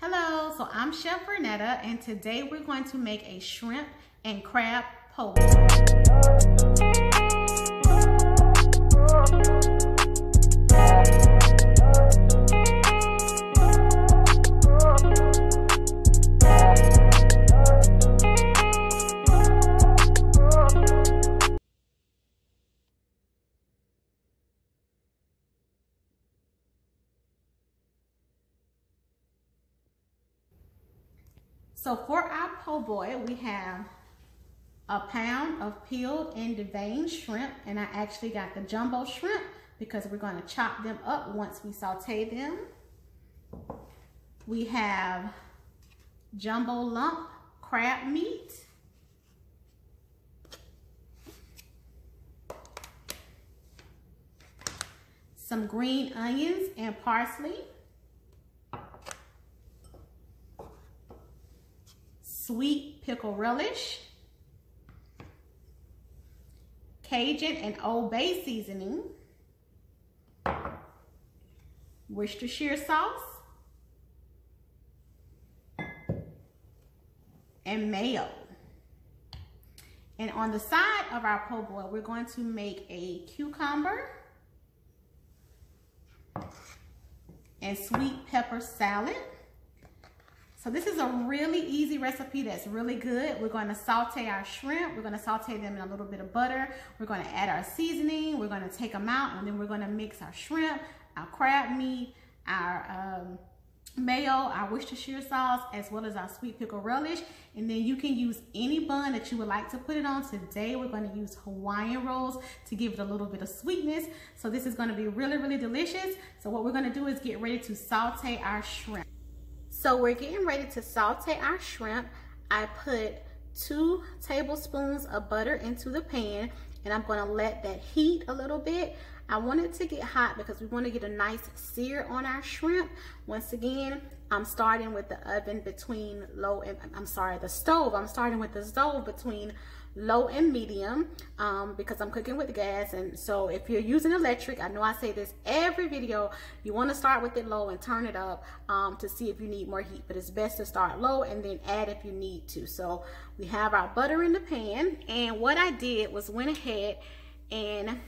Hello, so I'm Chef Vernetta, and today we're going to make a shrimp and crab po' boy. So for our po' boy, we have a pound of peeled and deveined shrimp, and I actually got the jumbo shrimp because we're going to chop them up once we saute them. We have jumbo lump crab meat, some green onions and parsley, sweet pickle relish, Cajun and Old Bay seasoning, Worcestershire sauce, and mayo. And on the side of our po' boy, we're going to make a cucumber and sweet pepper salad. So this is a really easy recipe that's really good. We're going to saute our shrimp. We're going to saute them in a little bit of butter. We're going to add our seasoning. We're going to take them out, and then we're going to mix our shrimp, our crab meat, our mayo, our Worcestershire sauce, as well as our sweet pickle relish. And then you can use any bun that you would like to put it on. Today we're going to use Hawaiian rolls to give it a little bit of sweetness. So this is going to be really, really delicious. So what we're going to do is get ready to saute our shrimp. So we're getting ready to saute our shrimp. I put 2 tablespoons of butter into the pan, and I'm going to let that heat a little bit. I want it to get hot because we want to get a nice sear on our shrimp. Once again, I'm starting with the oven between low and, the stove. I'm starting with the stove between low and medium because I'm cooking with gas. And so if you're using electric, I know I say this every video, you want to start with it low and turn it up to see if you need more heat, but it's best to start low and then add if you need to. So we have our butter in the pan, and what I did was went ahead and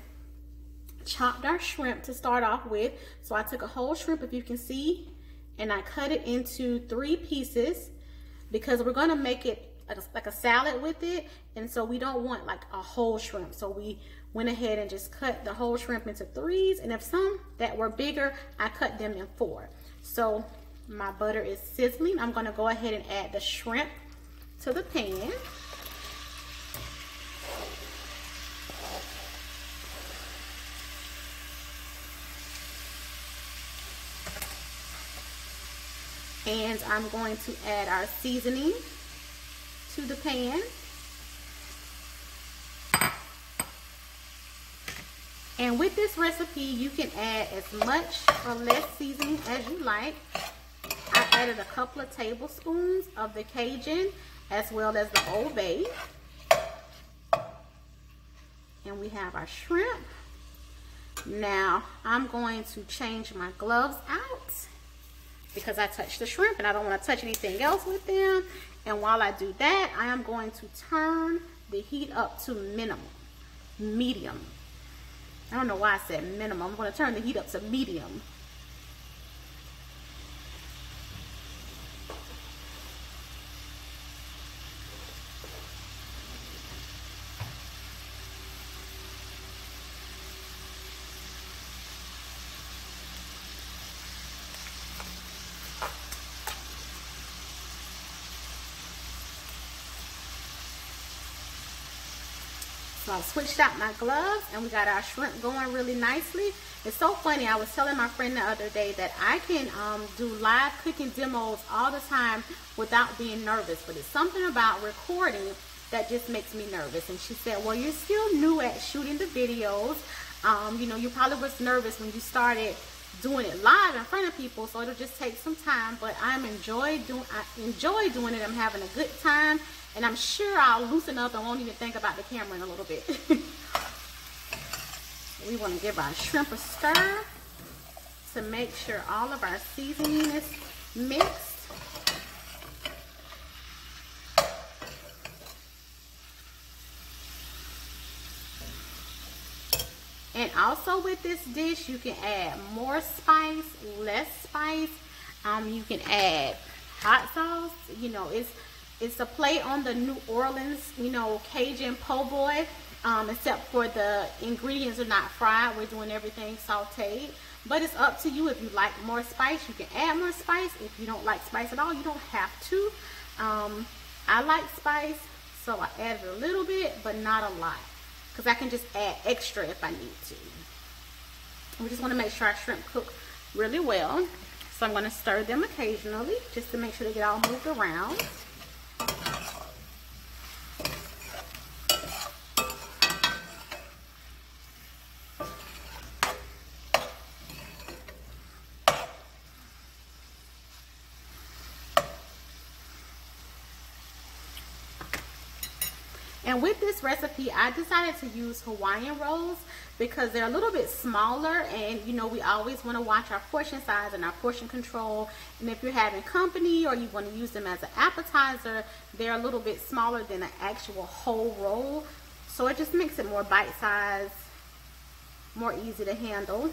chopped our shrimp to start off with. So I took a whole shrimp, if you can see, and I cut it into 3 pieces because we're going to make it like a salad with it, and so we don't want like a whole shrimp. So we went ahead and just cut the whole shrimp into 3s, and if some that were bigger, I cut them in 4. So my butter is sizzling. I'm going to go ahead and add the shrimp to the pan. And I'm going to add our seasoning to the pan. And with this recipe, you can add as much or less seasoning as you like. I added a couple of tablespoons of the Cajun as well as the Old Bay. And we have our shrimp. Now I'm going to change my gloves out because I touched the shrimp and I don't want to touch anything else with them. And while I do that, I am going to turn the heat up to medium. I don't know why I said minimum. I'm going to turn the heat up to medium. So I switched out my gloves, and we got our shrimp going really nicely. It's so funny, I was telling my friend the other day that I can do live cooking demos all the time without being nervous, but it's something about recording that just makes me nervous. And she said, well, you're still new at shooting the videos. You know, you probably was nervous when you started doing it live in front of people, so it'll just take some time, but I enjoy doing it. I'm having a good time, and I'm sure I'll loosen up and won't even think about the camera in a little bit. We want to give our shrimp a stir to make sure all of our seasoning is mixed. also with this dish, you can add more spice, less spice. You can add hot sauce. You know, it's a play on the New Orleans, you know, Cajun po' boy, except for the ingredients are not fried. We're doing everything sauteed. But it's up to you. If you like more spice, you can add more spice. If you don't like spice at all, you don't have to. I like spice, so I added a little bit, but not a lot, because I can just add extra if I need to. We just want to make sure our shrimp cook really well. So I'm going to stir them occasionally just to make sure they get all moved around. And with this recipe, I decided to use Hawaiian rolls because they're a little bit smaller, and you know, we always want to watch our portion size and our portion control. And if you're having company or you want to use them as an appetizer, they're a little bit smaller than an actual whole roll. So it just makes it more bite-sized, more easy to handle.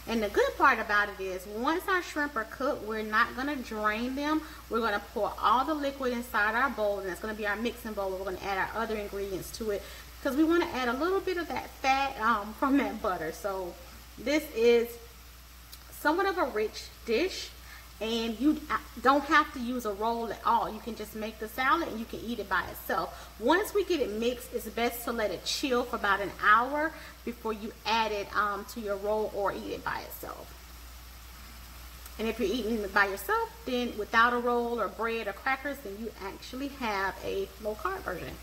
And the good part about it is, once our shrimp are cooked, we're not going to drain them. We're going to pour all the liquid inside our bowl, and that's going to be our mixing bowl. We're going to add our other ingredients to it because we want to add a little bit of that fat from that butter. So this is somewhat of a rich dish, and you don't have to use a roll at all. You can just make the salad and you can eat it by itself. Once we get it mixed, it's best to let it chill for about an hour before you add it to your roll or eat it by itself. And if you're eating it by yourself, then without a roll or bread or crackers, then you actually have a low carb version.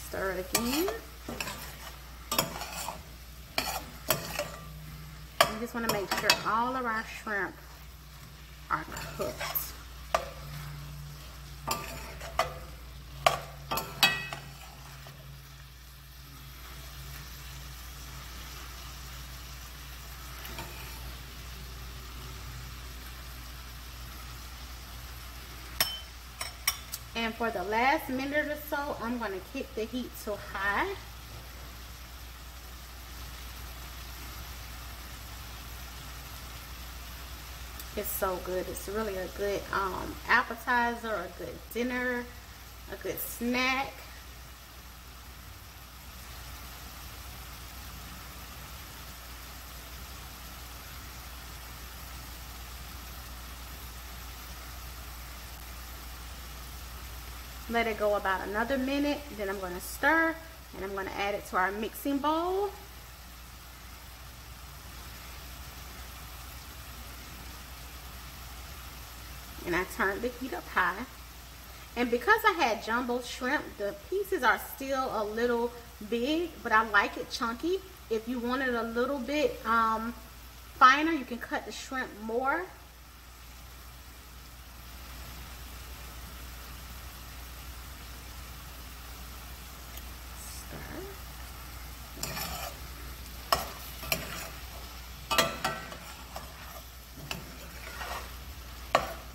Stir it again. We just want to make sure all of our shrimp are cooked. And for the last minute or so, I'm going to keep the heat to high. It's so good. It's really a good appetizer, a good dinner, a good snack. Let it go about another minute, then I'm going to stir, and I'm going to add it to our mixing bowl. And I turned the heat up high. And because I had jumbo shrimp, the pieces are still a little big, but I like it chunky. If you want it a little bit finer, you can cut the shrimp more.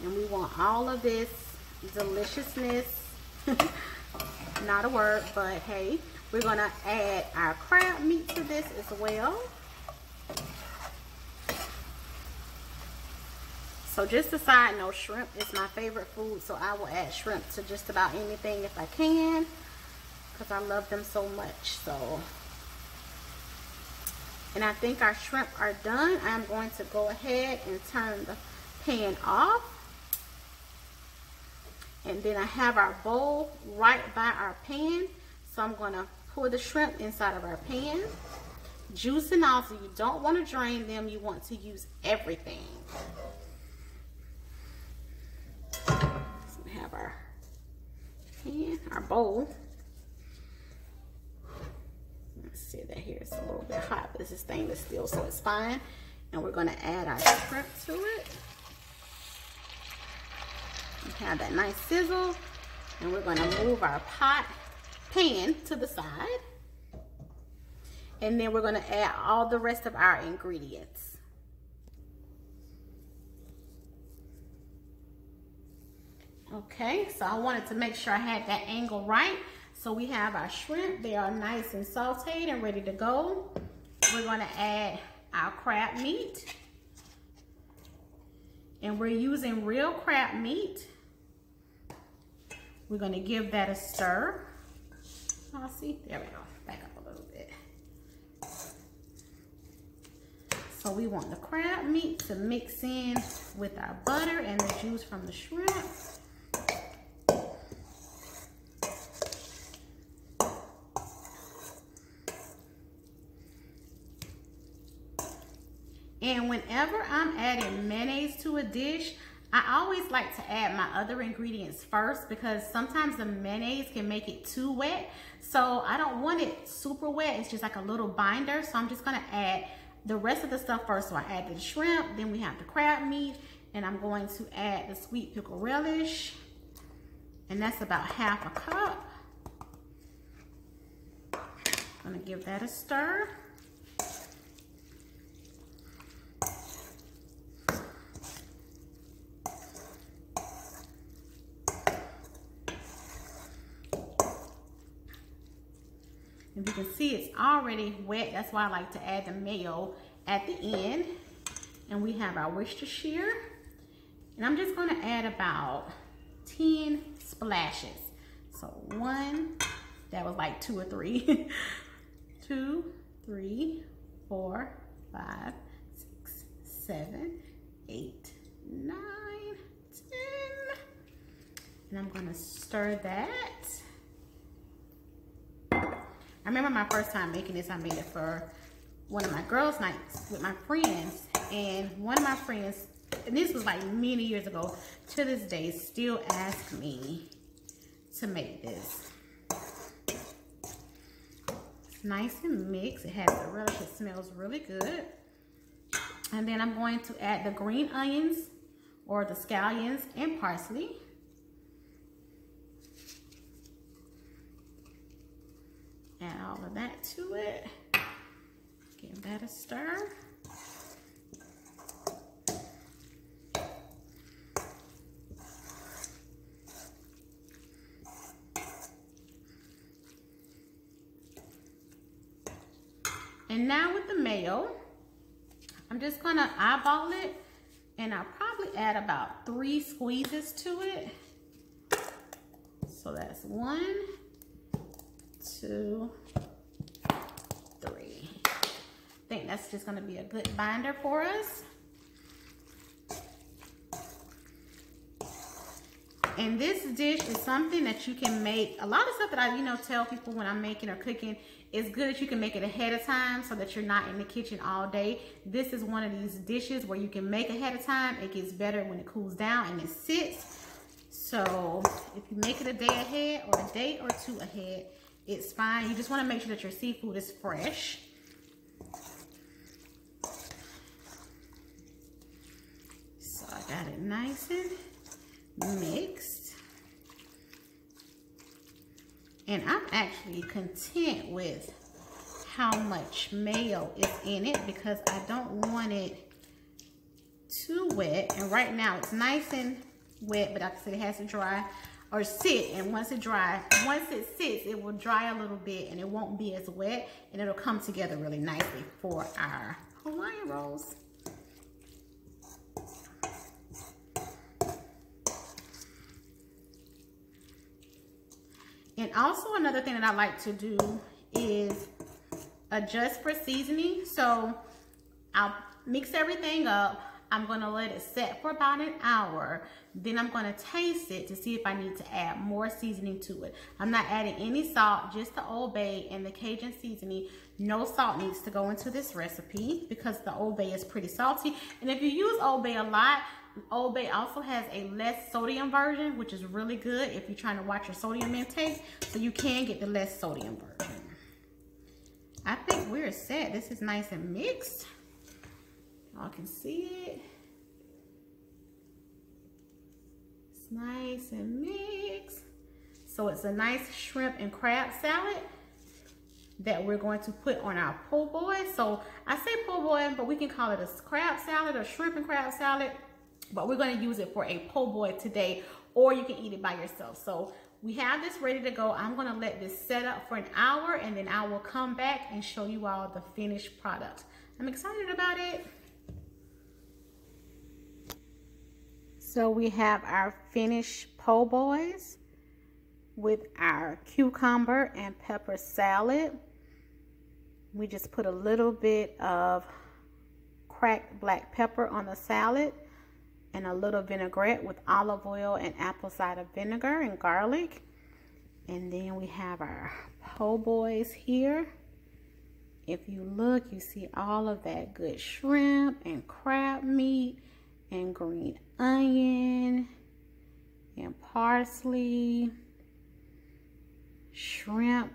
And we want all of this deliciousness, not a word, but hey, we're going to add our crab meat to this as well. So just a side note, shrimp is my favorite food, so I will add shrimp to just about anything if I can, because I love them so much. So, and I think our shrimp are done. I'm going to go ahead and turn the pan off. And then I have our bowl right by our pan. So I'm going to pour the shrimp inside of our pan. Juice and all, so you don't want to drain them. You want to use everything. So we have our pan, our bowl. Let's see, that here is a little bit hot, but this is stainless steel, so it's fine. And we're going to add our shrimp to it. We have that nice sizzle, and we're going to move our pan to the side, and then we're going to add all the rest of our ingredients. Okay, so I wanted to make sure I had that angle right, So we have our shrimp. They are nice and sauteed and ready to go. We're gonna add our crab meat. And we're using real crab meat. We're gonna give that a stir. Oh, see, there we go, back up a little bit. So we want the crab meat to mix in with our butter and the juice from the shrimp. And whenever I'm adding mayonnaise to a dish, I always like to add my other ingredients first because sometimes the mayonnaise can make it too wet. So I don't want it super wet. It's just like a little binder. So I'm just gonna add the rest of the stuff first. So I add the shrimp, then we have the crab meat, and I'm going to add the sweet pickle relish. And that's about half a cup. I'm gonna give that a stir. If you can see, it's already wet. That's why I like to add the mayo at the end. And we have our Worcestershire. And I'm just gonna add about 10 splashes. So 1, that was like 2 or 3. 2, 3, 4, 5, 6, 7, 8, 9, 10. And I'm gonna stir that. I remember my first time making this, I made it for one of my girls' nights with my friends. And one of my friends, and this was like many years ago, to this day, still asks me to make this. It's nice and mixed. It has the relish. It smells really good. And then I'm going to add the green onions or the scallions and parsley. Add all of that to it. Give that a stir. And now with the mayo, I'm just gonna eyeball it, and I'll probably add about 3 squeezes to it. So that's 1, 2, 3. I think that's just gonna be a good binder for us. And this dish is something that you can make. A lot of stuff that I, tell people when I'm making or cooking, it's good that you can make it ahead of time so that you're not in the kitchen all day. This is one of these dishes where you can make ahead of time. It gets better when it cools down and it sits. So if you make it a day ahead or a day or 2 ahead, it's fine. You just want to make sure that your seafood is fresh. So I got it nice and mixed. And I'm actually content with how much mayo is in it because I don't want it too wet. And right now it's nice and wet, but like I said, it has to dry or sit. And once it sits, it will dry a little bit and it won't be as wet, and it'll come together really nicely for our Hawaiian rolls. And also another thing that I like to do is adjust for seasoning. So I'll mix everything up. I'm gonna let it set for about an hour. Then I'm gonna taste it to see if I need to add more seasoning to it. I'm not adding any salt, just the Old Bay and the Cajun seasoning. No salt needs to go into this recipe because the Old Bay is pretty salty. And if you use Old Bay a lot, Old Bay also has a less sodium version, which is really good if you're trying to watch your sodium intake. So you can get the less sodium version. I think we're set. This is nice and mixed. Y'all can see it. It's nice and mixed. So it's a nice shrimp and crab salad that we're going to put on our po' boy. So I say po' boy, but we can call it a crab salad or shrimp and crab salad. But we're going to use it for a po' boy today, or you can eat it by yourself. So we have this ready to go. I'm gonna let this set up for an hour and then I will come back and show you all the finished product. I'm excited about it. So we have our finished po' boys with our cucumber and pepper salad. We just put a little bit of cracked black pepper on the salad and a little vinaigrette with olive oil and apple cider vinegar and garlic. And then we have our po' boys here. If you look, you see all of that good shrimp and crab meat and green onion and parsley, shrimp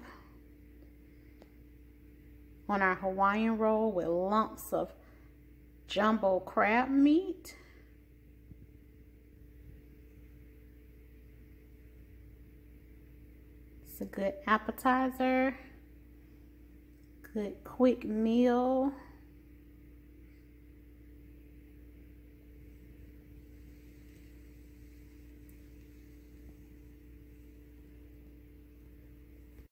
on our Hawaiian roll with lumps of jumbo crab meat. It's a good appetizer, good quick meal.